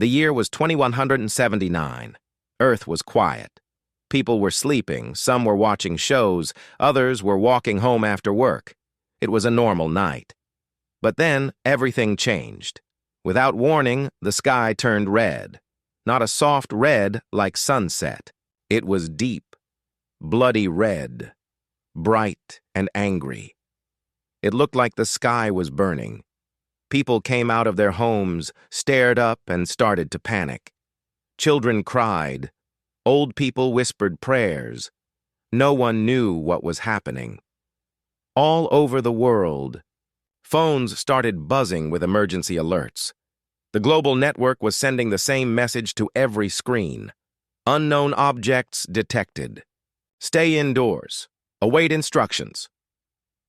The year was 2179. Earth was quiet. People were sleeping, some were watching shows, others were walking home after work. It was a normal night. But then everything changed. Without warning, the sky turned red. Not a soft red like sunset. It was deep, bloody red, bright and angry. It looked like the sky was burning. People came out of their homes, stared up, and started to panic. Children cried. Old people whispered prayers. No one knew what was happening. All over the world, phones started buzzing with emergency alerts. The global network was sending the same message to every screen. Unknown objects detected. Stay indoors. Await instructions.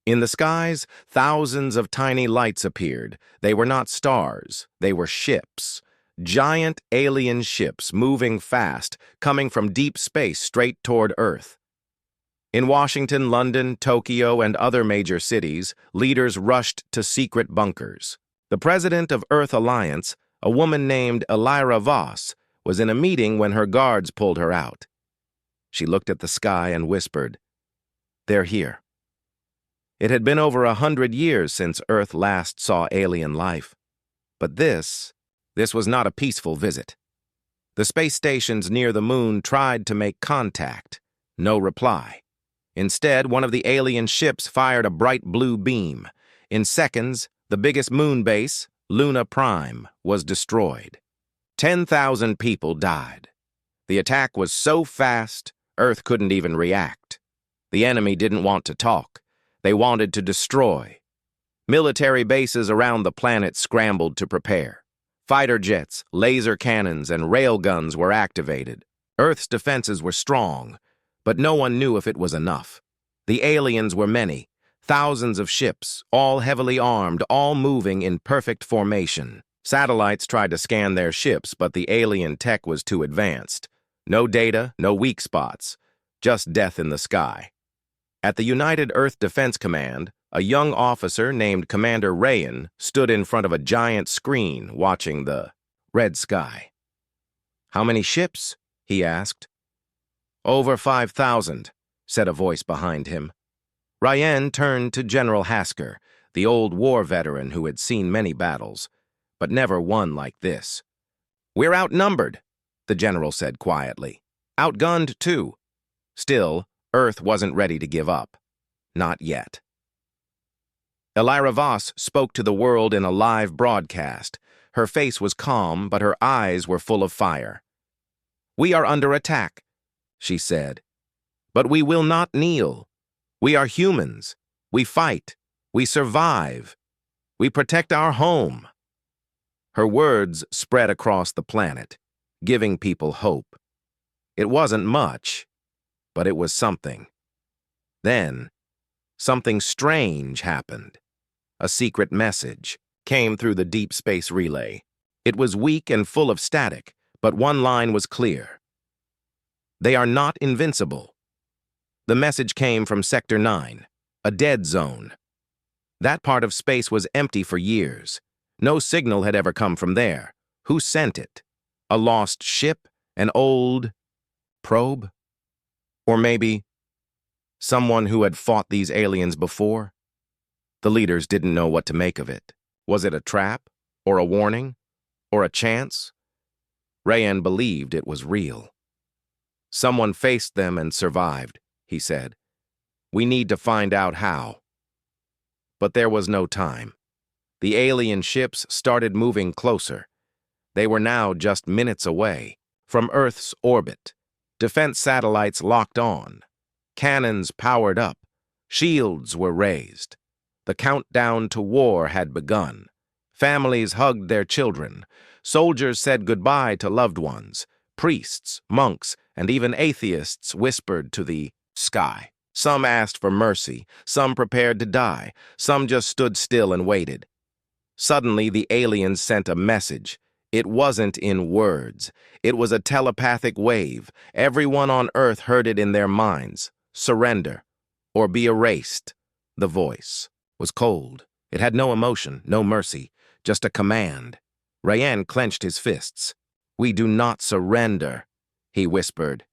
In the skies, thousands of tiny lights appeared. They were not stars, they were ships. Giant alien ships moving fast, coming from deep space straight toward Earth. In Washington, London, Tokyo, and other major cities, leaders rushed to secret bunkers. The president of Earth Alliance, a woman named Elira Voss, was in a meeting when her guards pulled her out. She looked at the sky and whispered, "They're here." It had been over 100 years since Earth last saw alien life. But this was not a peaceful visit. The space stations near the moon tried to make contact. No reply. Instead, one of the alien ships fired a bright blue beam. In seconds, the biggest moon base, Luna Prime, was destroyed. 10,000 people died. The attack was so fast, Earth couldn't even react. The enemy didn't want to talk. They wanted to destroy. Military bases around the planet scrambled to prepare. Fighter jets, laser cannons, and railguns were activated. Earth's defenses were strong, but no one knew if it was enough. The aliens were many, thousands of ships, all heavily armed, all moving in perfect formation. Satellites tried to scan their ships, but the alien tech was too advanced. No data, no weak spots, just death in the sky. At the United Earth Defense Command, a young officer named Commander Rayan stood in front of a giant screen watching the red sky. "How many ships?" he asked. "Over 5,000, said a voice behind him. Rayan turned to General Hasker, the old war veteran who had seen many battles, but never one like this. "We're outnumbered," the general said quietly. "Outgunned, too." Still, Earth wasn't ready to give up. Not yet. Elira Voss spoke to the world in a live broadcast. Her face was calm, but her eyes were full of fire. "We are under attack," she said. "But we will not kneel. We are humans. We fight. We survive. We protect our home." Her words spread across the planet, giving people hope. It wasn't much, but it was something. Then, something strange happened. A secret message came through the deep space relay. It was weak and full of static, but one line was clear. "They are not invincible." The message came from Sector 9, a dead zone. That part of space was empty for years. No signal had ever come from there. Who sent it? A lost ship? An old probe? Or maybe someone who had fought these aliens before? The leaders didn't know what to make of it. Was it a trap? Or a warning? Or a chance? Rayan believed it was real. "Someone faced them and survived," he said. "We need to find out how." But there was no time. The alien ships started moving closer. They were now just minutes away from Earth's orbit. Defense satellites locked on. Cannons powered up. Shields were raised. The countdown to war had begun. Families hugged their children. Soldiers said goodbye to loved ones. Priests, monks, and even atheists whispered to the sky. Some asked for mercy. Some prepared to die. Some just stood still and waited. Suddenly, the aliens sent a message. It wasn't in words. It was a telepathic wave. Everyone on Earth heard it in their minds. "Surrender, or be erased." The voice was cold. It had no emotion, no mercy, just a command. Rayan clenched his fists. "We do not surrender," he whispered.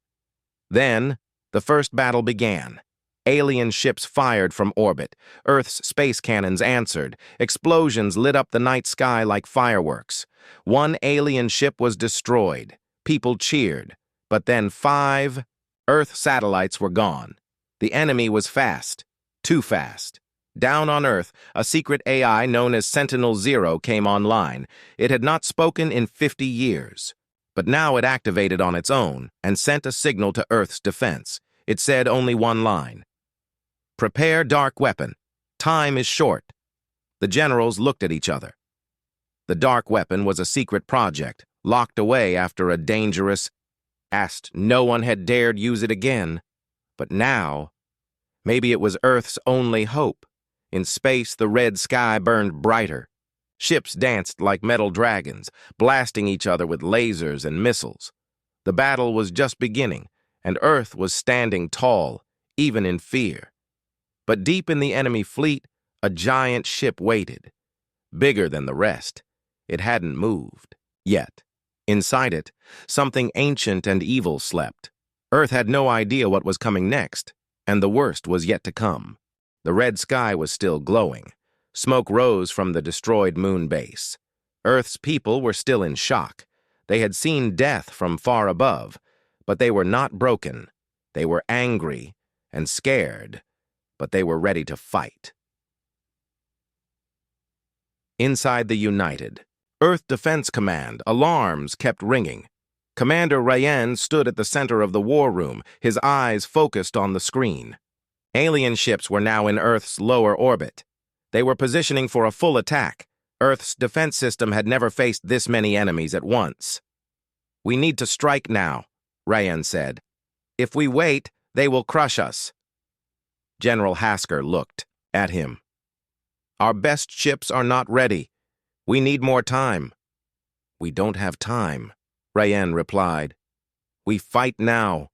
Then, the first battle began. Alien ships fired from orbit. Earth's space cannons answered. Explosions lit up the night sky like fireworks. One alien ship was destroyed. People cheered. But then 5 Earth satellites were gone. The enemy was fast. Too fast. Down on Earth, a secret AI known as Sentinel-0 came online. It had not spoken in 50 years. But now it activated on its own and sent a signal to Earth's defense. It said only one line: "Prepare dark weapon. Time is short." The generals looked at each other. The dark weapon was a secret project, locked away after a dangerous past. No one had dared use it again. But now, maybe it was Earth's only hope. In space, the red sky burned brighter. Ships danced like metal dragons, blasting each other with lasers and missiles. The battle was just beginning, and Earth was standing tall, even in fear. But deep in the enemy fleet, a giant ship waited. Bigger than the rest. It hadn't moved yet. Inside it, something ancient and evil slept. Earth had no idea what was coming next, and the worst was yet to come. The red sky was still glowing. Smoke rose from the destroyed moon base. Earth's people were still in shock. They had seen death from far above, but they were not broken. They were angry and scared, but they were ready to fight. Inside the United, Earth Defense Command, alarms kept ringing. Commander Ryan stood at the center of the war room, his eyes focused on the screen. Alien ships were now in Earth's lower orbit. They were positioning for a full attack. Earth's defense system had never faced this many enemies at once. "We need to strike now," Ryan said. "If we wait, they will crush us." General Hasker looked at him. "Our best ships are not ready. We need more time." "We don't have time," Ryan replied. "We fight now,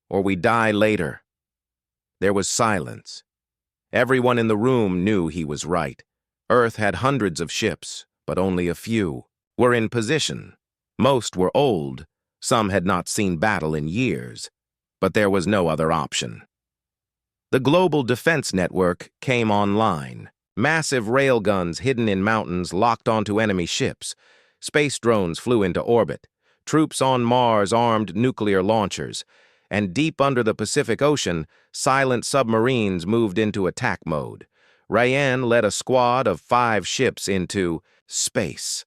or we die later." There was silence. Everyone in the room knew he was right. Earth had hundreds of ships, but only a few were in position. Most were old. Some had not seen battle in years. But there was no other option. The global defense network came online. Massive railguns hidden in mountains locked onto enemy ships. Space drones flew into orbit. Troops on Mars armed nuclear launchers. And deep under the Pacific Ocean, silent submarines moved into attack mode. Ryan led a squad of 5 ships into space.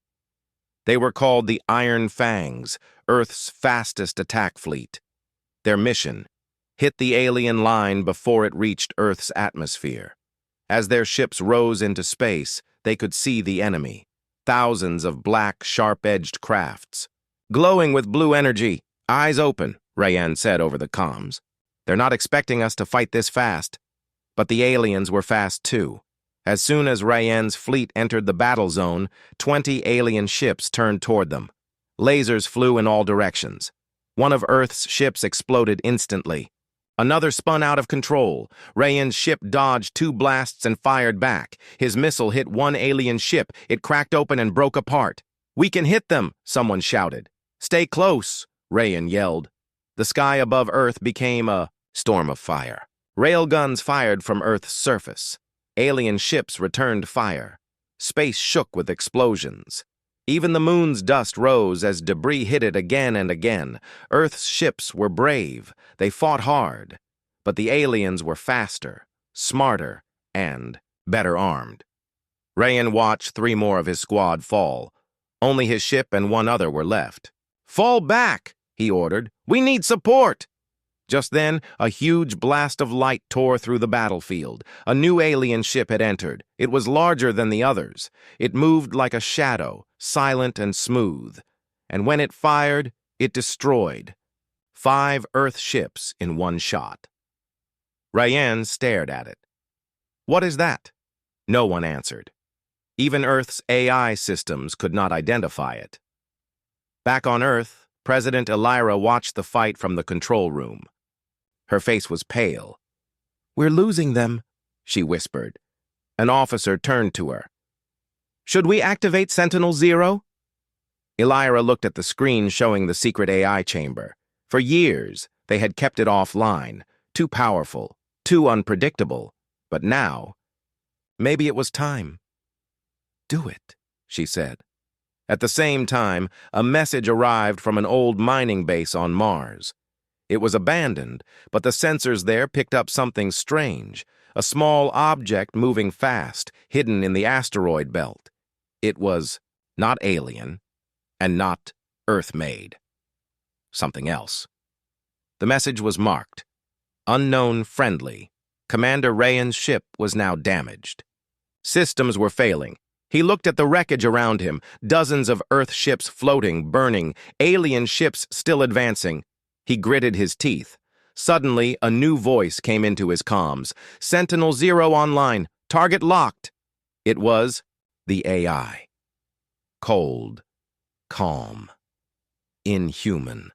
They were called the Iron Fangs, Earth's fastest attack fleet. Their mission: hit the alien line before it reached Earth's atmosphere. As their ships rose into space, they could see the enemy. Thousands of black, sharp-edged crafts. Glowing with blue energy, eyes open, Ryan said over the comms. "They're not expecting us to fight this fast." But the aliens were fast too. As soon as Ryan's fleet entered the battle zone, 20 alien ships turned toward them. Lasers flew in all directions. One of Earth's ships exploded instantly. Another spun out of control. Ryan's ship dodged 2 blasts and fired back. His missile hit one alien ship. It cracked open and broke apart. "We can hit them," someone shouted. "Stay close," Ryan yelled. The sky above Earth became a storm of fire. Railguns fired from Earth's surface. Alien ships returned fire. Space shook with explosions. Even the moon's dust rose as debris hit it again and again. Earth's ships were brave. They fought hard. But the aliens were faster, smarter, and better armed. Ryan watched 3 more of his squad fall. Only his ship and 1 other were left. "Fall back," he ordered. "We need support." Just then, a huge blast of light tore through the battlefield. A new alien ship had entered. It was larger than the others. It moved like a shadow, silent and smooth. And when it fired, it destroyed 5 Earth ships in 1 shot. Ryan stared at it. "What is that?" No one answered. Even Earth's AI systems could not identify it. Back on Earth, President Elira watched the fight from the control room. Her face was pale. "We're losing them," she whispered. An officer turned to her. "Should we activate Sentinel-0?" Elira looked at the screen showing the secret AI chamber. For years, they had kept it offline, too powerful, too unpredictable. But now, maybe it was time. "Do it," she said. At the same time, a message arrived from an old mining base on Mars. It was abandoned, but the sensors there picked up something strange, a small object moving fast, hidden in the asteroid belt. It was not alien, and not Earth-made. Something else. The message was marked, "Unknown friendly." Commander Rayan's ship was now damaged. Systems were failing. He looked at the wreckage around him, dozens of Earth ships floating, burning, alien ships still advancing. He gritted his teeth. Suddenly, a new voice came into his comms. "Sentinel-0 online. Target locked." It was the AI. Cold, calm, inhuman.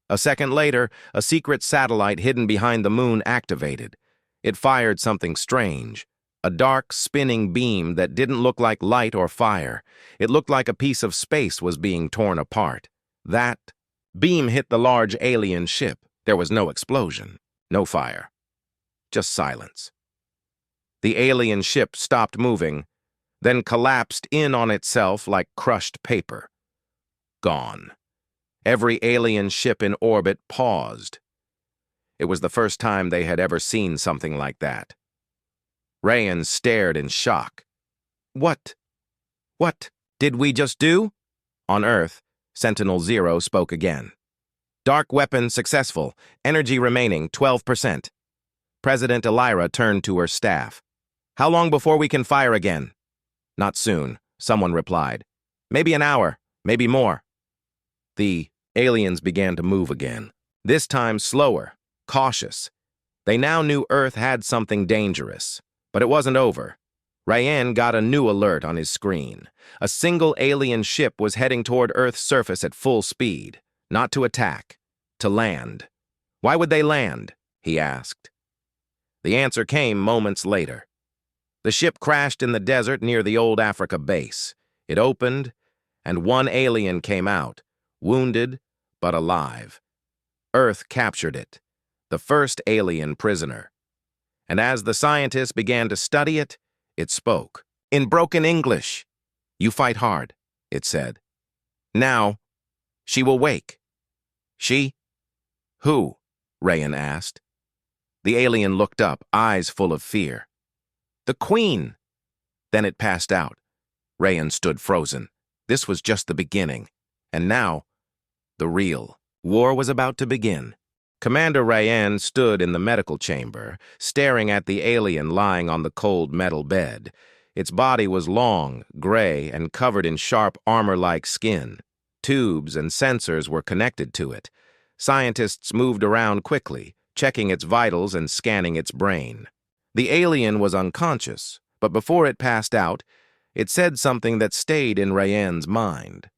A second later, a secret satellite hidden behind the moon activated. It fired something strange, a dark, spinning beam that didn't look like light or fire. It looked like a piece of space was being torn apart. That beam hit the large alien ship. There was no explosion, no fire, just silence. The alien ship stopped moving, then collapsed in on itself like crushed paper. Gone. Every alien ship in orbit paused. It was the first time they had ever seen something like that. Rayan stared in shock. What did we just do?" On Earth, Sentinel-0 spoke again. "Dark weapon successful. Energy remaining 12%. President Elira turned to her staff. "How long before we can fire again?" "Not soon," someone replied. "Maybe an hour, maybe more." The aliens began to move again, this time slower, cautious. They now knew Earth had something dangerous, but it wasn't over. Rayan got a new alert on his screen. A single alien ship was heading toward Earth's surface at full speed, not to attack, to land. "Why would they land?" he asked. The answer came moments later. The ship crashed in the desert near the old Africa base. It opened, and one alien came out, wounded but alive. Earth captured it, the first alien prisoner. And as the scientists began to study it, it spoke. In broken English, "You fight hard," it said. "Now, she will wake." "She? Who?" Rayan asked. The alien looked up, eyes full of fear. "The Queen." Then it passed out. Rayan stood frozen. This was just the beginning. And now, the real war was about to begin. Commander Rayan stood in the medical chamber, staring at the alien lying on the cold metal bed. Its body was long, gray, and covered in sharp armor-like skin. Tubes and sensors were connected to it. Scientists moved around quickly, checking its vitals and scanning its brain. The alien was unconscious, but before it passed out, it said something that stayed in Rayan's mind.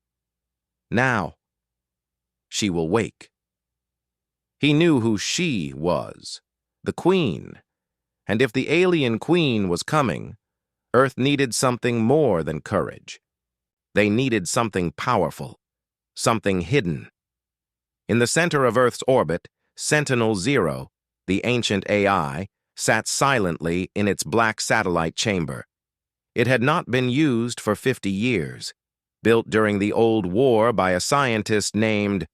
"Now, she will wake." He knew who she was, the Queen. And if the alien Queen was coming, Earth needed something more than courage. They needed something powerful, something hidden. In the center of Earth's orbit, Sentinel-0, the ancient AI, sat silently in its black satellite chamber. It had not been used for 50 years, built during the old war by a scientist named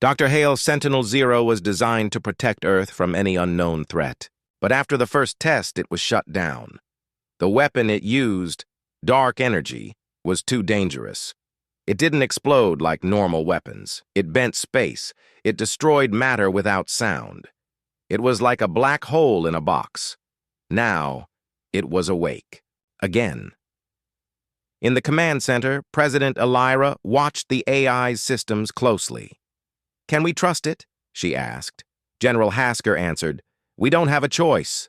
Dr. Hale's Sentinel-0 was designed to protect Earth from any unknown threat. But after the first test, it was shut down. The weapon it used, dark energy, was too dangerous. It didn't explode like normal weapons. It bent space. It destroyed matter without sound. It was like a black hole in a box. Now, it was awake. Again. In the command center, President Elira watched the AI's systems closely. "Can we trust it?" she asked. General Hasker answered, "We don't have a choice."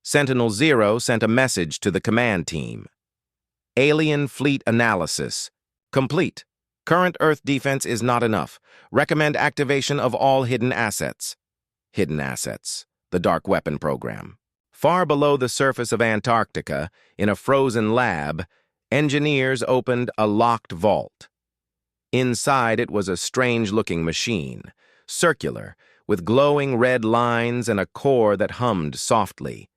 Sentinel-0 sent a message to the command team. "Alien fleet analysis. Complete. Current Earth defense is not enough. Recommend activation of all hidden assets." Hidden assets. The dark weapon program. Far below the surface of Antarctica, in a frozen lab, Engineers opened a locked vault. Inside it was a strange-looking machine, circular, with glowing red lines and a core that hummed softly.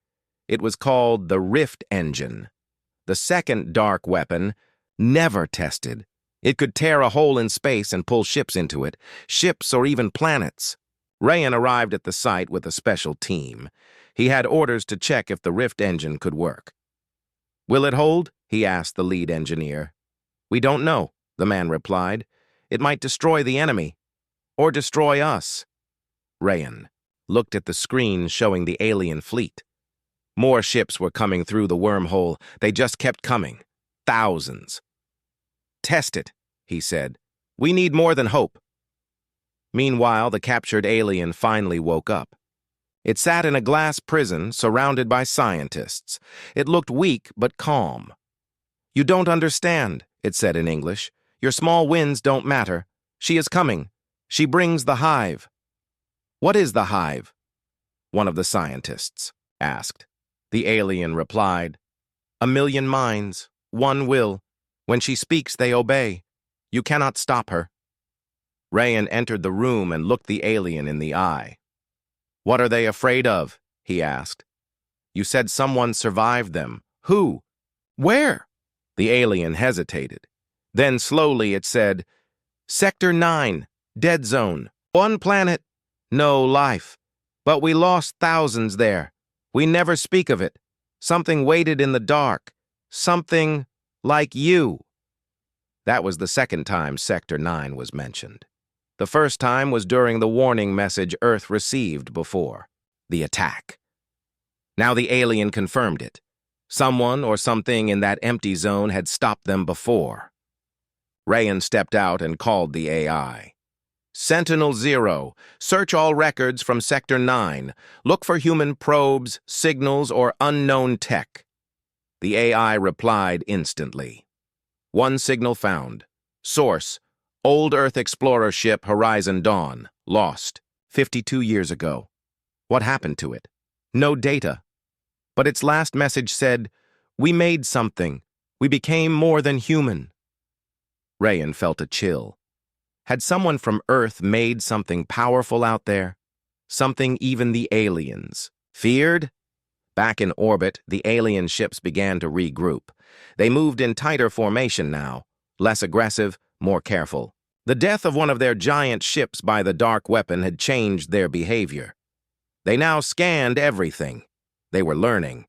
It was called the Rift Engine. The second dark weapon, never tested. It could tear a hole in space and pull ships into it, ships or even planets. Rayan arrived at the site with a special team. He had orders to check if the Rift Engine could work. "Will it hold?" he asked the lead engineer. "We don't know," the man replied. "It might destroy the enemy, or destroy us." Rayan looked at the screen showing the alien fleet. More ships were coming through the wormhole. They just kept coming. Thousands. "Test it," he said. "We need more than hope." Meanwhile, the captured alien finally woke up. It sat in a glass prison surrounded by scientists. It looked weak but calm. "You don't understand," it said in English. "Your small wins don't matter. She is coming. She brings the hive." "What is the hive?" one of the scientists asked. The alien replied, "A million minds, one will. When she speaks, they obey. You cannot stop her." Rayan entered the room and looked the alien in the eye. "What are they afraid of?" he asked. "You said someone survived them. Who? Where?" The alien hesitated. Then slowly it said, "Sector 9, dead zone. One planet, no life. But we lost thousands there. We never speak of it. Something waited in the dark. Something like you." That was the second time Sector 9 was mentioned. The first time was during the warning message Earth received before the attack. Now the alien confirmed it. Someone or something in that empty zone had stopped them before. Rayan stepped out and called the AI. "Sentinel-0, search all records from Sector 9. Look for human probes, signals, or unknown tech." The AI replied instantly. "One signal found. Source, old Earth explorer ship Horizon Dawn, lost, 52 years ago. What happened to it? No data. But its last message said, 'We made something. We became more than human.'" Rayan felt a chill. Had someone from Earth made something powerful out there? Something even the aliens feared? Back in orbit, the alien ships began to regroup. They moved in tighter formation now, less aggressive, more careful. The death of one of their giant ships by the dark weapon had changed their behavior. They now scanned everything. They were learning.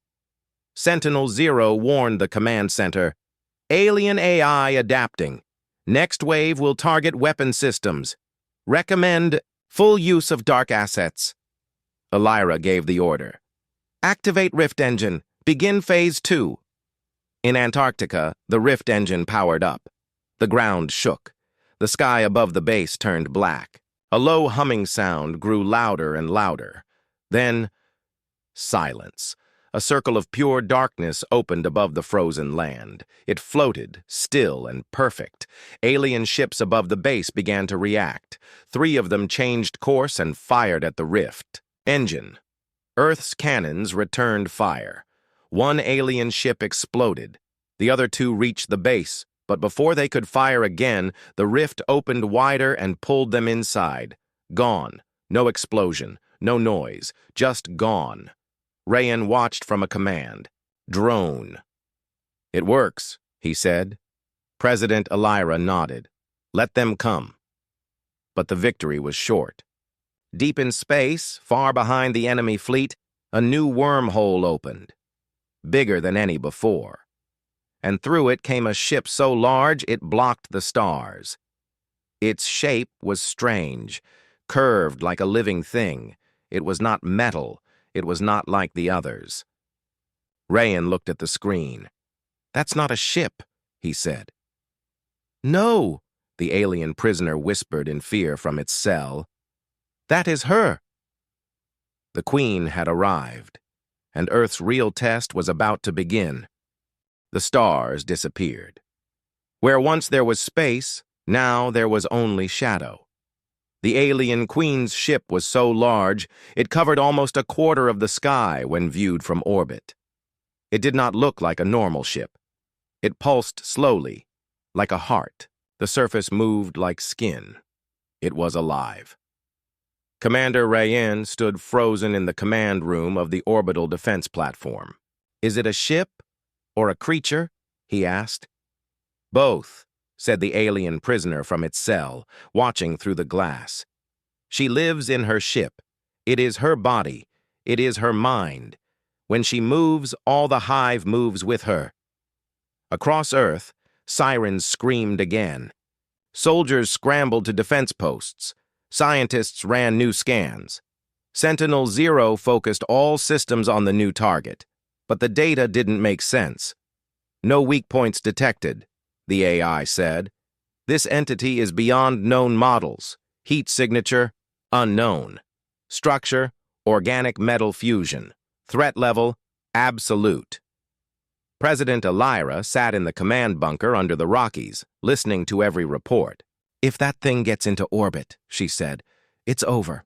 Sentinel-0 warned the command center, "Alien AI adapting. Next wave will target weapon systems. Recommend full use of dark assets." Elira gave the order. "Activate Rift Engine. Begin Phase 2. In Antarctica, the Rift Engine powered up. The ground shook. The sky above the base turned black. A low humming sound grew louder and louder. Then, silence. A circle of pure darkness opened above the frozen land. It floated, still and perfect. Alien ships above the base began to react. 3 of them changed course and fired at the rift engine. Earth's cannons returned fire. 1 alien ship exploded. The other 2 reached the base, but before they could fire again, the rift opened wider and pulled them inside. Gone. No explosion, no noise, just gone. Rayan watched from a command. "Drone." "It works," he said. President Elira nodded. "Let them come." But the victory was short. Deep in space, far behind the enemy fleet, a new wormhole opened, bigger than any before. And through it came a ship so large it blocked the stars. Its shape was strange, curved like a living thing. It was not metal. It was not like the others. Rayan looked at the screen. "That's not a ship," he said. "No," the alien prisoner whispered in fear from its cell. "That is her." The Queen had arrived, and Earth's real test was about to begin. The stars disappeared. Where once there was space, now there was only shadow. The alien Queen's ship was so large, it covered almost a quarter of the sky when viewed from orbit. It did not look like a normal ship. It pulsed slowly, like a heart. The surface moved like skin. It was alive. Commander Rayen stood frozen in the command room of the orbital defense platform. "Is it a ship or a creature?" he asked. "Both," said the alien prisoner from its cell, watching through the glass. "She lives in her ship. It is her body. It is her mind. When she moves, all the hive moves with her." Across Earth, sirens screamed again. Soldiers scrambled to defense posts. Scientists ran new scans. Sentinel-0 focused all systems on the new target, but the data didn't make sense. "No weak points detected," the AI said. "This entity is beyond known models. Heat signature, unknown. Structure, organic metal fusion. Threat level, absolute." President Elira sat in the command bunker under the Rockies, listening to every report. "If that thing gets into orbit," she said, "it's over."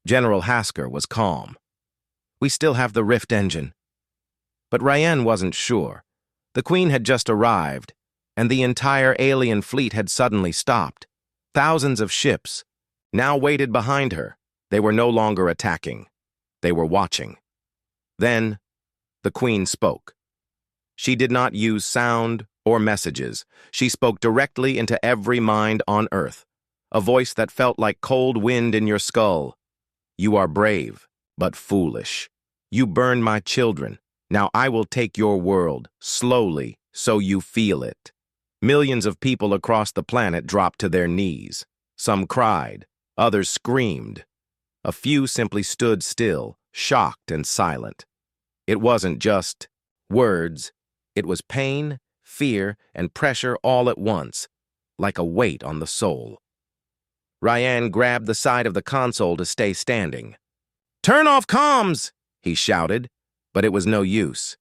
General Hasker was calm. "We still have the Rift engine." But Rayen wasn't sure. The Queen had just arrived, and the entire alien fleet had suddenly stopped. Thousands of ships now waited behind her. They were no longer attacking. They were watching. Then, the Queen spoke. She did not use sound or messages. She spoke directly into every mind on Earth, a voice that felt like cold wind in your skull. "You are brave, but foolish. You burned my children. Now I will take your world, slowly, so you feel it." Millions of people across the planet dropped to their knees. Some cried, others screamed. A few simply stood still, shocked and silent. It wasn't just words. It was pain, fear, and pressure all at once, like a weight on the soul. Rayen grabbed the side of the console to stay standing. "Turn off comms!" he shouted, but it was no use.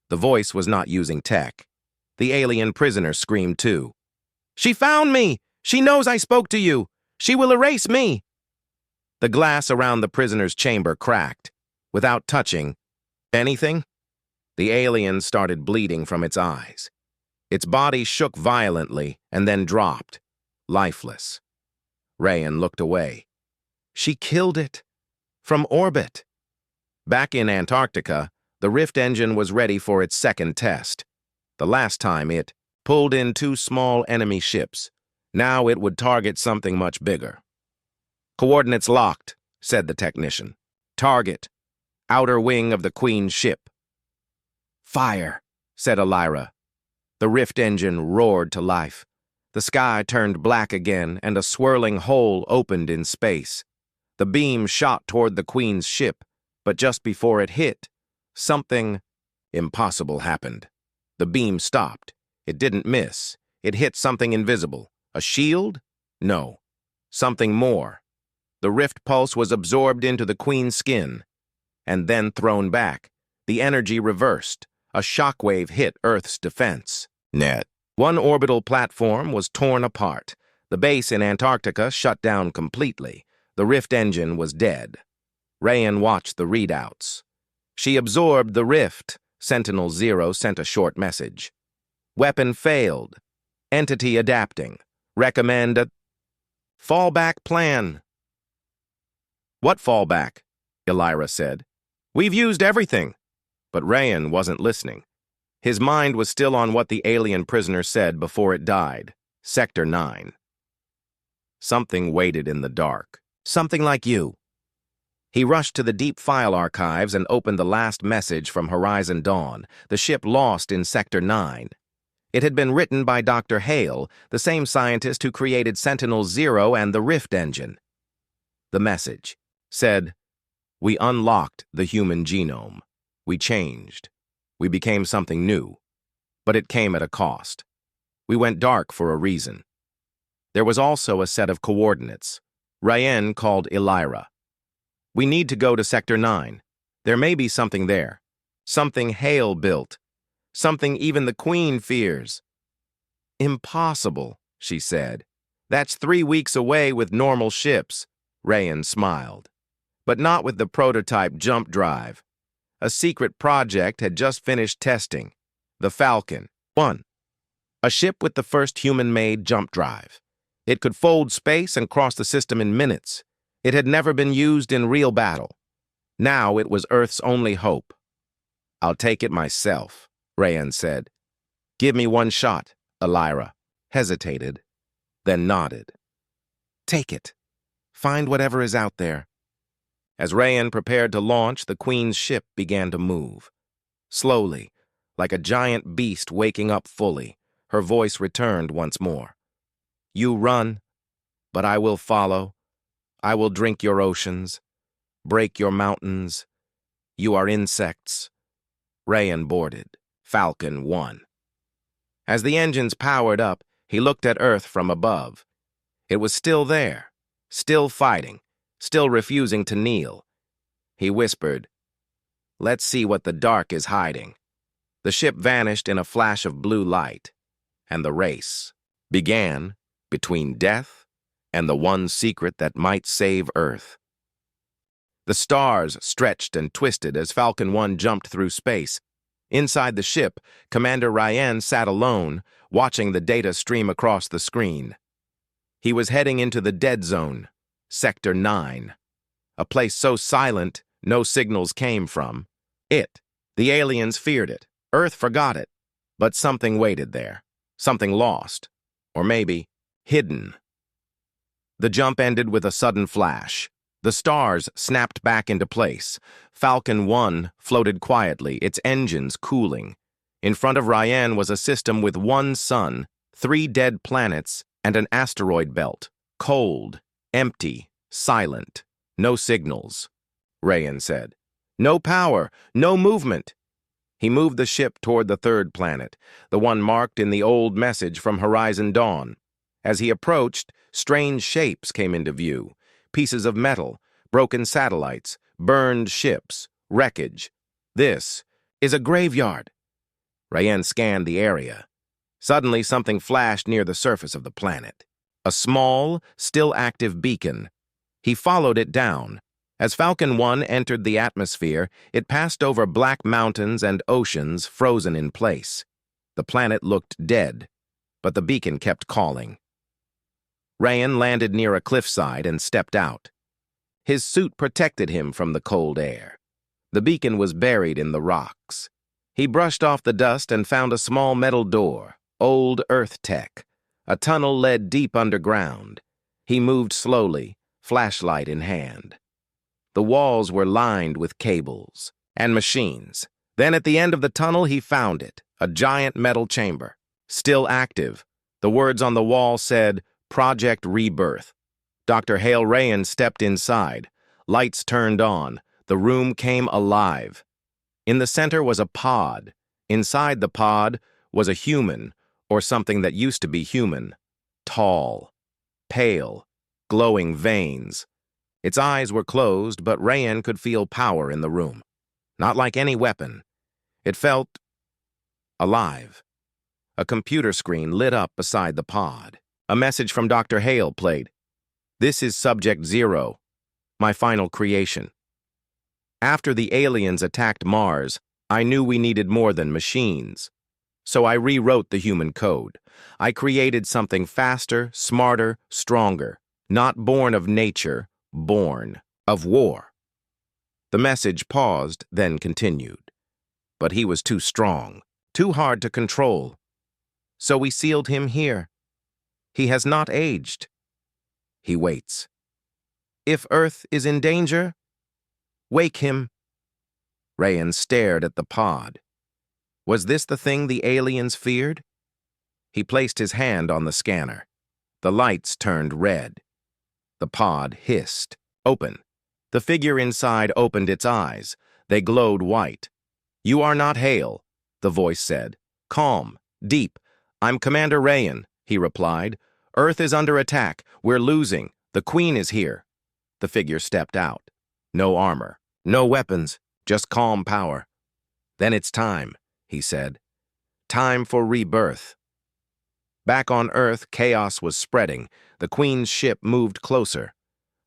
The voice was not using tech. The alien prisoner screamed too. "She found me! She knows I spoke to you! She will erase me!" The glass around the prisoner's chamber cracked. Without touching anything, the alien started bleeding from its eyes. Its body shook violently and then dropped, lifeless. Rayen looked away. She killed it. From orbit. Back in Antarctica, the Rift engine was ready for its second test. The last time it pulled in 2 small enemy ships. Now it would target something much bigger. "Coordinates locked," said the technician. "Target, outer wing of the Queen's ship." "Fire," said Elira. The Rift engine roared to life. The sky turned black again, and a swirling hole opened in space. The beam shot toward the Queen's ship, but just before it hit, something impossible happened. The beam stopped. It didn't miss. It hit something invisible. A shield? No. Something more. The Rift pulse was absorbed into the Queen's skin, and then thrown back. The energy reversed. A shockwave hit Earth's defense net. One orbital platform was torn apart. The base in Antarctica shut down completely. The Rift engine was dead. Rayen watched the readouts. She absorbed the Rift. Sentinel-0 sent a short message. "Weapon failed. Entity adapting. Recommend a fallback plan." "What fallback?" Elira said. "We've used everything." But Rayen wasn't listening. His mind was still on what the alien prisoner said before it died. Sector 9. Something waited in the dark. Something like you. He rushed to the deep file archives and opened the last message from Horizon Dawn, the ship lost in Sector 9. It had been written by Dr. Hale, the same scientist who created Sentinel-0 and the Rift engine. The message said, "We unlocked the human genome. We changed. We became something new. But it came at a cost. We went dark for a reason." There was also a set of coordinates. Rayen called Elira. "We need to go to Sector 9. There may be something there. Something Hale built. Something even the Queen fears." "Impossible," she said. "That's 3 weeks away with normal ships." Rayen smiled. "But not with the prototype jump drive. A secret project had just finished testing. The Falcon 1. A ship with the first human-made jump drive. It could fold space and cross the system in minutes. It had never been used in real battle. Now it was Earth's only hope. "I'll take it myself," Rayan said. "Give me one shot," Elira hesitated, then nodded. "Take it. Find whatever is out there." As Rayan prepared to launch, the Queen's ship began to move. Slowly, like a giant beast waking up fully, her voice returned once more. "You run, but I will follow. I will drink your oceans, break your mountains. You are insects." Rayan boarded. Falcon 1. As the engines powered up, he looked at Earth from above. It was still there, still fighting, still refusing to kneel. He whispered, "Let's see what the dark is hiding." The ship vanished in a flash of blue light, and the race began between death and the one secret that might save Earth. The stars stretched and twisted as Falcon 1 jumped through space. Inside the ship, Commander Rayan sat alone, watching the data stream across the screen. He was heading into the dead zone, Sector 9, a place so silent no signals came from. The aliens feared it. Earth forgot it. But something waited there, something lost, or maybe hidden. The jump ended with a sudden flash. The stars snapped back into place. Falcon 1 floated quietly, its engines cooling. In front of Rayan was a system with one sun, 3 dead planets, and an asteroid belt. Cold, empty, silent. No signals, Rayan said. No power, no movement. He moved the ship toward the 3rd planet, the one marked in the old message from Horizon Dawn. As he approached, strange shapes came into view. Pieces of metal, broken satellites, burned ships, wreckage. "This is a graveyard." Rayan scanned the area. Suddenly, something flashed near the surface of the planet. A small, still active beacon. He followed it down. As Falcon 1 entered the atmosphere, it passed over black mountains and oceans frozen in place. The planet looked dead, but the beacon kept calling. Rayan landed near a cliffside and stepped out. His suit protected him from the cold air. The beacon was buried in the rocks. He brushed off the dust and found a small metal door, old Earth tech. A tunnel led deep underground. He moved slowly, flashlight in hand. The walls were lined with cables and machines. Then at the end of the tunnel he found it, a giant metal chamber. Still active. The words on the wall said, "Project Rebirth." Dr. Hale Rayan stepped inside. Lights turned on. The room came alive. In the center was a pod. Inside the pod was a human, or something that used to be human. Tall, pale, glowing veins. Its eyes were closed, but Rayan could feel power in the room. Not like any weapon. It felt alive. A computer screen lit up beside the pod. A message from Dr. Hale played. "This is Subject 0, my final creation. After the aliens attacked Mars, I knew we needed more than machines. So I rewrote the human code. I created something faster, smarter, stronger. Not born of nature, born of war." The message paused, then continued. But he was too strong, too hard to control. So we sealed him here. He has not aged. He waits. If Earth is in danger, wake him. Rayan stared at the pod. Was this the thing the aliens feared? He placed his hand on the scanner. The lights turned red. The pod hissed. Open. The figure inside opened its eyes. They glowed white. "You are not Hale," the voice said. "Calm, deep. I'm Commander Rayan," he replied. "Earth is under attack. We're losing. The Queen is here." The figure stepped out. No armor, no weapons, just calm power. "Then it's time," he said. "Time for rebirth." Back on Earth, chaos was spreading. The Queen's ship moved closer.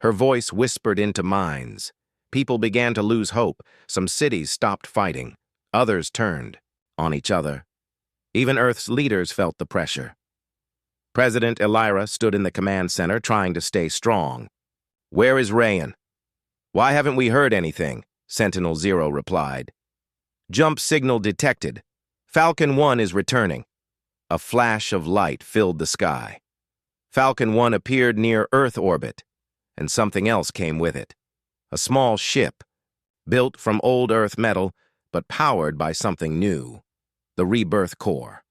Her voice whispered into minds. People began to lose hope. Some cities stopped fighting. Others turned on each other. Even Earth's leaders felt the pressure. President Elira stood in the command center trying to stay strong. "Where is Rayan?" "Why haven't we heard anything?" Sentinel-0 replied. "Jump signal detected. Falcon 1 is returning." A flash of light filled the sky. Falcon 1 appeared near Earth orbit, and something else came with it. A small ship, built from old Earth metal, but powered by something new, the Rebirth Core.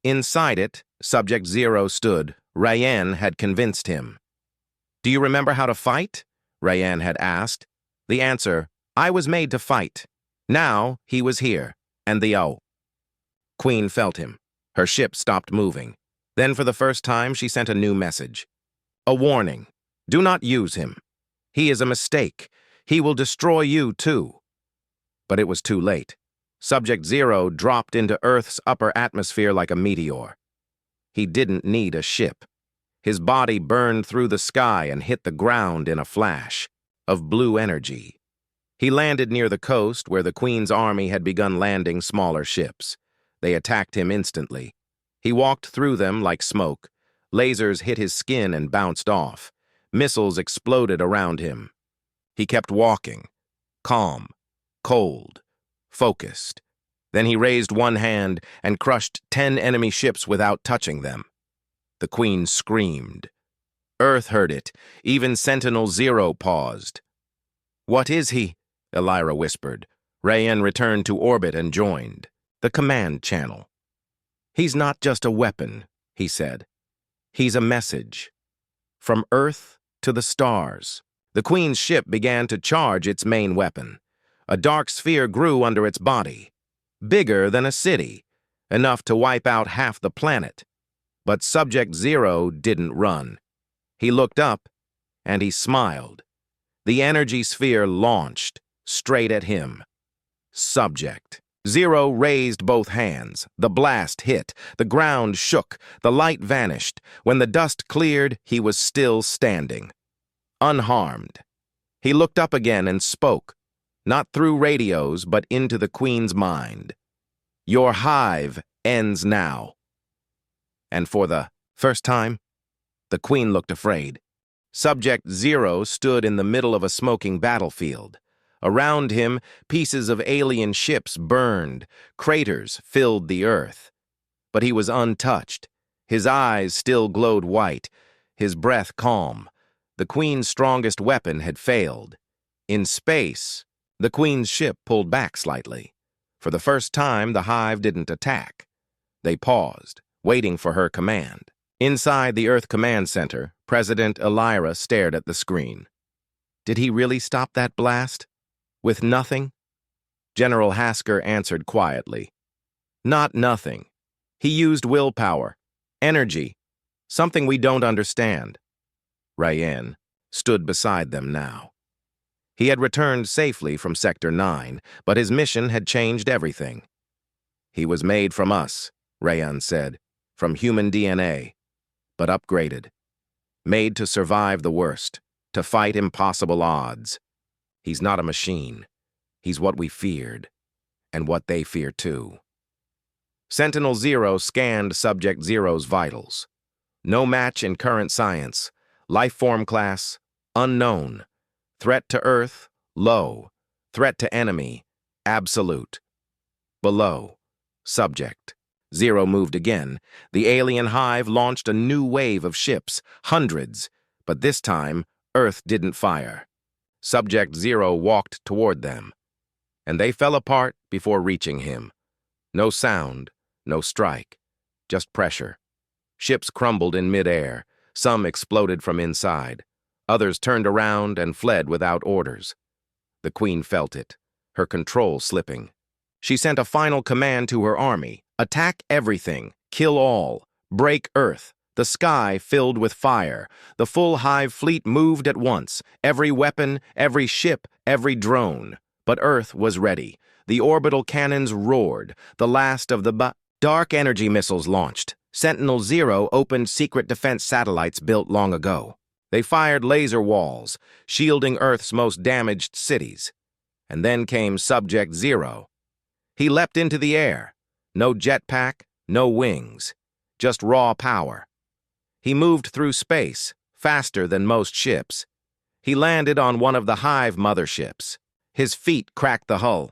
Inside it, Subject 0 stood. Rayan had convinced him. "Do you remember how to fight?" Rayan had asked. The answer, "I was made to fight." Now he was here, and the Queen felt him. Her ship stopped moving. Then for the first time she sent a new message. A warning. Do not use him. He is a mistake. He will destroy you too. But it was too late. Subject 0 dropped into Earth's upper atmosphere like a meteor. He didn't need a ship. His body burned through the sky and hit the ground in a flash of blue energy. He landed near the coast where the Queen's army had begun landing smaller ships. They attacked him instantly. He walked through them like smoke. Lasers hit his skin and bounced off. Missiles exploded around him. He kept walking, calm, cold, focused. Then he raised one hand and crushed 10 enemy ships without touching them. The Queen screamed. Earth heard it. Even Sentinel-0 paused. "What is he?" Elira whispered. Rayan returned to orbit and joined the command channel. "He's not just a weapon," he said. "He's a message. From Earth to the stars." The Queen's ship began to charge its main weapon. A dark sphere grew under its body, bigger than a city, enough to wipe out half the planet. But Subject 0 didn't run. He looked up, and he smiled. The energy sphere launched straight at him. Subject 0 raised both hands. The blast hit. The ground shook. The light vanished. When the dust cleared, he was still standing, unharmed. He looked up again and spoke, not through radios, but into the Queen's mind. "Your hive ends now." And for the first time, the Queen looked afraid. Subject 0 stood in the middle of a smoking battlefield. Around him, pieces of alien ships burned. Craters filled the earth. But he was untouched. His eyes still glowed white, his breath calm. The Queen's strongest weapon had failed. In space, the Queen's ship pulled back slightly. For the first time, the hive didn't attack. They paused, waiting for her command. Inside the Earth Command Center, President Elira stared at the screen. Did he really stop that blast? With nothing? General Hasker answered quietly. Not nothing. He used willpower, energy, something we don't understand. Rayan stood beside them now. He had returned safely from Sector 9, but his mission had changed everything. "He was made from us," Rayan said, "from human DNA, but upgraded. Made to survive the worst, to fight impossible odds. He's not a machine. He's what we feared, and what they fear too." Sentinel-0 scanned Subject 0's vitals. No match in current science. Life form class, unknown. Threat to Earth, low. Threat to enemy, absolute. Below, Subject 0 moved again. The alien hive launched a new wave of ships, hundreds, but this time, Earth didn't fire. Subject 0 walked toward them, and they fell apart before reaching him. No sound, no strike, just pressure. Ships crumbled in midair. Some exploded from inside. Others turned around and fled without orders. The Queen felt it, her control slipping. She sent a final command to her army. Attack everything, kill all, break Earth. The sky filled with fire. The full hive fleet moved at once. Every weapon, every ship, every drone. But Earth was ready. The orbital cannons roared. The last of the dark energy missiles launched. Sentinel-0 opened secret defense satellites built long ago. They fired laser walls, shielding Earth's most damaged cities. And then came Subject 0. He leapt into the air. No jetpack, no wings, just raw power. He moved through space, faster than most ships. He landed on one of the Hive motherships. His feet cracked the hull.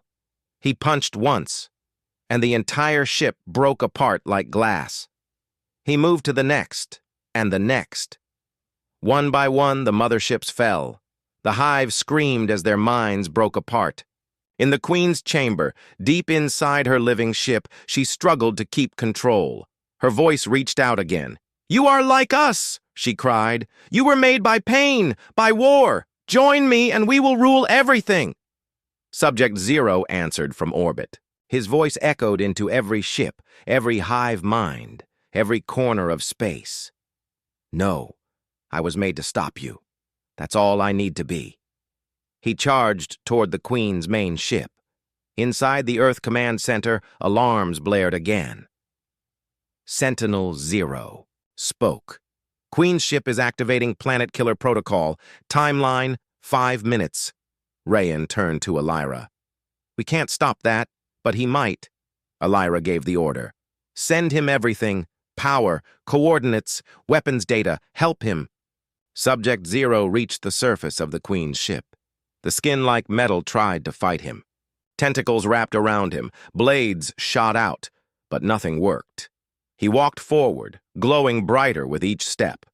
He punched once, and the entire ship broke apart like glass. He moved to the next, and the next. One by one, the motherships fell. The Hive screamed as their minds broke apart. In the Queen's chamber, deep inside her living ship, she struggled to keep control. Her voice reached out again. "You are like us," she cried. "You were made by pain, by war. Join me and we will rule everything." Subject Zero answered from orbit. His voice echoed into every ship, every hive mind, every corner of space. "No, I was made to stop you. That's all I need to be." He charged toward the Queen's main ship. Inside the Earth Command Center, alarms blared again. Sentinel Zero spoke. "Queen's ship is activating Planet Killer Protocol. Timeline, 5 minutes. Rayan turned to Elira. "We can't stop that, but he might." Elira gave the order. "Send him everything. Power, coordinates, weapons data. Help him." Subject Zero reached the surface of the Queen's ship. The skin-like metal tried to fight him. Tentacles wrapped around him, blades shot out, but nothing worked. He walked forward, glowing brighter with each step.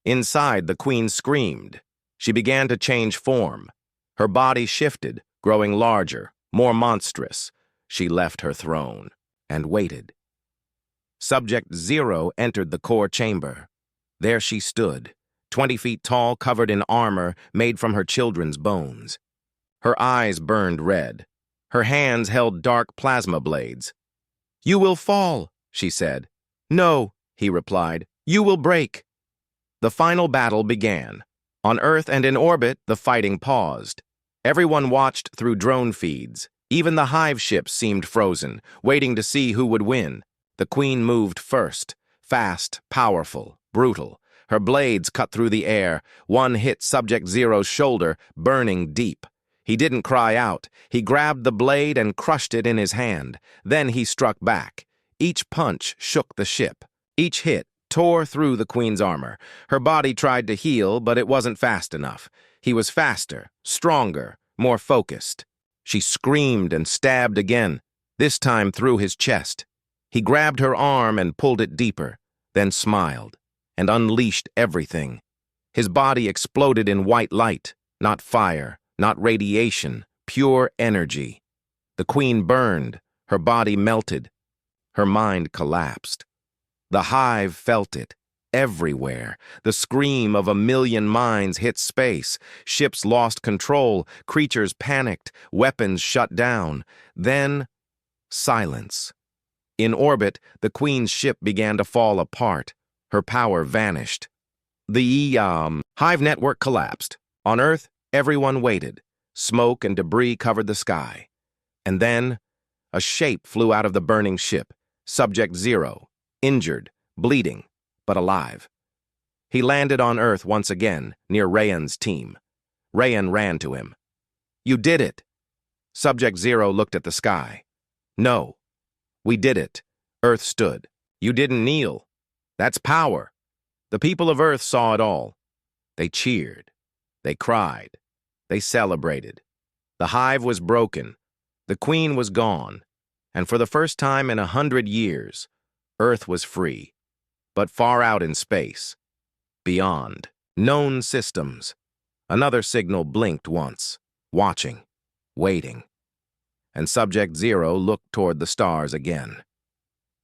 Inside, the Queen screamed. She began to change form. Her body shifted, growing larger, more monstrous. She left her throne and waited. Subject Zero entered the core chamber. There she stood, 20 feet tall, covered in armor made from her children's bones. Her eyes burned red. Her hands held dark plasma blades. "You will fall," she said. "No," he replied. "You will break." The final battle began. On Earth and in orbit, the fighting paused. Everyone watched through drone feeds. Even the Hive ships seemed frozen, waiting to see who would win. The Queen moved first, fast, powerful, brutal. Her blades cut through the air. One hit Subject Zero's shoulder, burning deep. He didn't cry out. He grabbed the blade and crushed it in his hand. Then he struck back. Each punch shook the ship. Each hit tore through the Queen's armor. Her body tried to heal, but it wasn't fast enough. He was faster, stronger, more focused. She screamed and stabbed again, this time through his chest. He grabbed her arm and pulled it deeper, then smiled and unleashed everything. His body exploded in white light, not fire, not radiation, pure energy. The Queen burned, her body melted, her mind collapsed. The Hive felt it, everywhere. The scream of 1,000,000 minds hit space. Ships lost control, creatures panicked, weapons shut down. Then, silence. In orbit, the Queen's ship began to fall apart. Her power vanished. The Hive network collapsed. On Earth, everyone waited. Smoke and debris covered the sky. And then, a shape flew out of the burning ship. Subject Zero, injured, bleeding, but alive. He landed on Earth once again, near Rayan's team. Rayan ran to him. "You did it." Subject Zero looked at the sky. "No, we did it." Earth stood. "You didn't kneel. That's power." The people of Earth saw it all. They cheered. They cried. They celebrated. The Hive was broken. The Queen was gone. And for the first time in 100 years, Earth was free. But far out in space, beyond known systems, another signal blinked once, watching, waiting. And Subject Zero looked toward the stars again.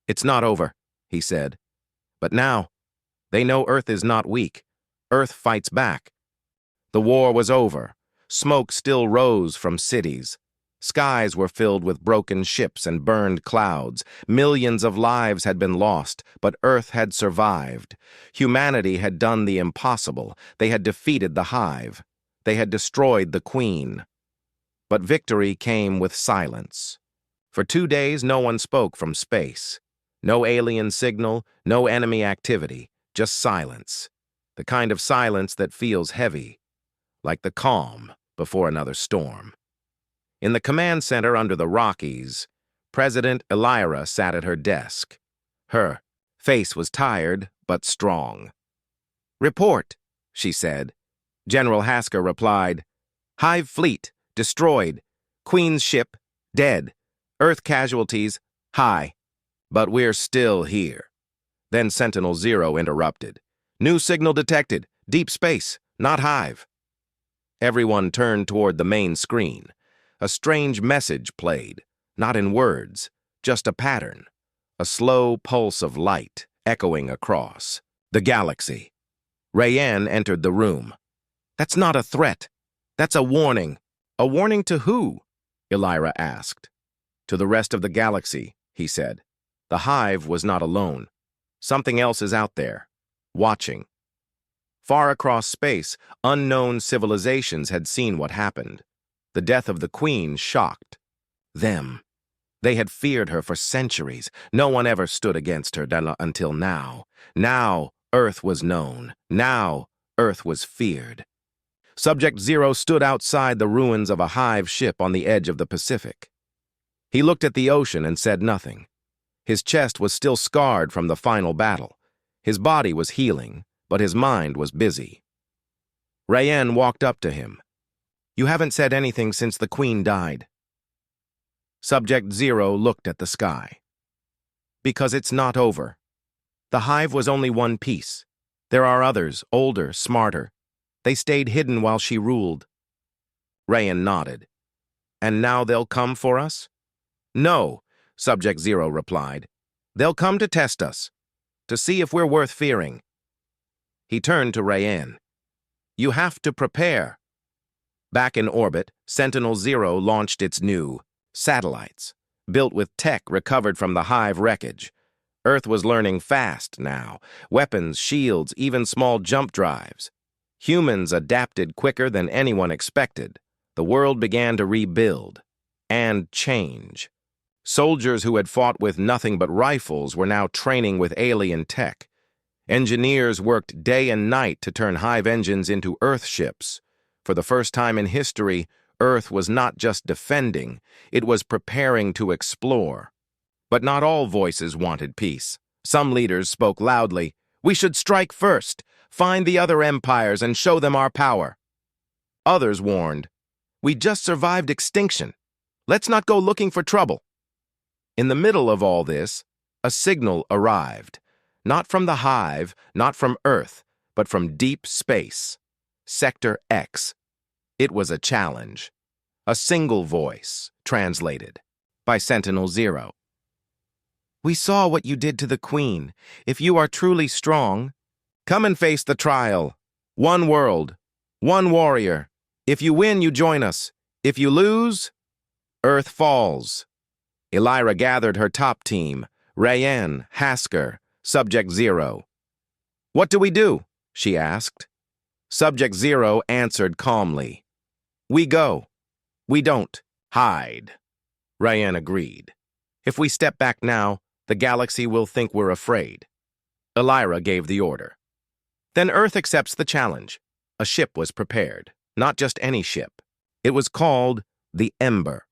"It's not over," he said. "But now, they know Earth is not weak. Earth fights back." The war was over. Smoke still rose from cities. Skies were filled with broken ships and burned clouds. Millions of lives had been lost, but Earth had survived. Humanity had done the impossible. They had defeated the Hive. They had destroyed the Queen. But victory came with silence. For 2 days, no one spoke from space. No alien signal, no enemy activity, just silence. The kind of silence that feels heavy, like the calm before another storm. In the command center under the Rockies, President Elira sat at her desk. Her face was tired, but strong. "Report," she said. General Hasker replied, "Hive fleet, destroyed. Queen's ship, dead. Earth casualties, high. But we're still here." Then Sentinel-0 interrupted. "New signal detected. Deep space, not Hive." Everyone turned toward the main screen. A strange message played, not in words, just a pattern. A slow pulse of light echoing across the galaxy. Rayanne entered the room. "That's not a threat. That's a warning." "A warning to who?" Elira asked. "To the rest of the galaxy," he said. "The Hive was not alone. Something else is out there, watching." Far across space, unknown civilizations had seen what happened. The death of the Queen shocked them. They had feared her for centuries. No one ever stood against her until now. Now, Earth was known. Now, Earth was feared. Subject 0 stood outside the ruins of a Hive ship on the edge of the Pacific. He looked at the ocean and said nothing. His chest was still scarred from the final battle. His body was healing, but his mind was busy. Rayanne walked up to him. "You haven't said anything since the Queen died." Subject 0 looked at the sky. "Because it's not over. The Hive was only one piece. There are others, older, smarter. They stayed hidden while she ruled." Rayanne nodded. "And now they'll come for us?" "No," Subject 0 replied. "They'll come to test us, to see if we're worth fearing." He turned to Rayanne. "You have to prepare." Back in orbit, Sentinel-0 launched its new satellites, built with tech recovered from the Hive wreckage. Earth was learning fast now. Weapons, shields, even small jump drives. Humans adapted quicker than anyone expected. The world began to rebuild and change. Soldiers who had fought with nothing but rifles were now training with alien tech. Engineers worked day and night to turn Hive engines into Earth ships. For the first time in history, Earth was not just defending, it was preparing to explore. But not all voices wanted peace. Some leaders spoke loudly. "We should strike first, find the other empires and show them our power." Others warned, "We just survived extinction. Let's not go looking for trouble." In the middle of all this, a signal arrived. Not from the Hive, not from Earth, but from deep space. Sector X. It was a challenge. A single voice, translated by Sentinel-0. "We saw what you did to the Queen. If you are truly strong, come and face the trial. One world, one warrior. If you win, you join us. If you lose, Earth falls." Elira gathered her top team, Rayanne, Hasker, Subject 0. "What do we do?" she asked. Subject 0 answered calmly. "We go. We don't hide." Rayanne agreed. "If we step back now, the galaxy will think we're afraid." Elira gave the order. Then Earth accepts the challenge. A ship was prepared, not just any ship. It was called the Ember.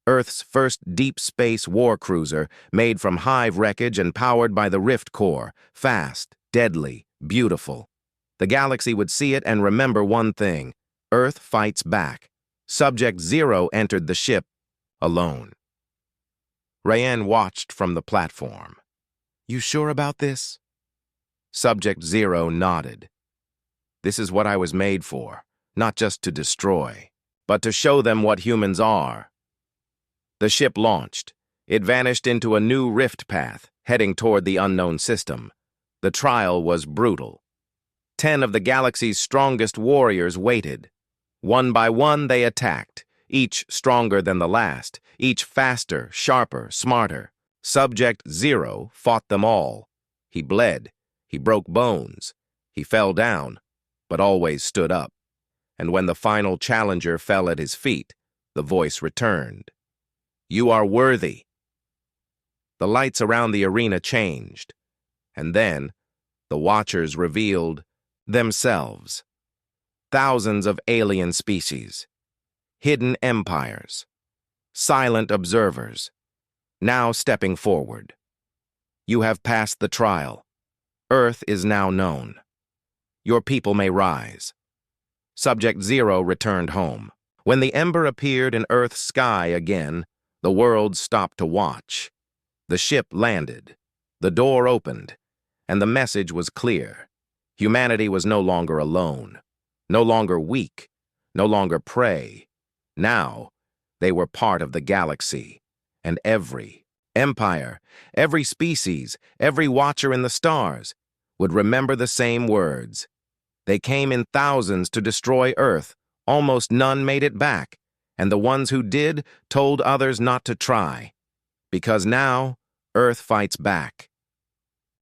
Earth's first deep space war cruiser, made from Hive wreckage and powered by the Rift Core, fast, deadly, beautiful. The galaxy would see it and remember one thing: Earth fights back. Subject 0 entered the ship alone. Rayanne watched from the platform. "You sure about this?" Subject 0 nodded. "This is what I was made for, not just to destroy, but to show them what humans are." The ship launched. It vanished into a new rift path, heading toward the unknown system. The trial was brutal. 10 of the galaxy's strongest warriors waited. One by one they attacked, each stronger than the last, each faster, sharper, smarter. Subject 0 fought them all. He bled, he broke bones, he fell down, but always stood up. And when the final challenger fell at his feet, the voice returned. "You are worthy." The lights around the arena changed, and then the Watchers revealed themselves. Thousands of alien species, hidden empires, silent observers. Now stepping forward. You have passed the trial. Earth is now known. Your people may rise. Subject Zero returned home. When the ember appeared in Earth's sky again, the world stopped to watch. The ship landed. The door opened. And the message was clear. Humanity was no longer alone. No longer weak. No longer prey. Now, they were part of the galaxy. And every empire, every species, every watcher in the stars would remember the same words. They came in thousands to destroy Earth. Almost none made it back, and the ones who did told others not to try. Because now, Earth fights back.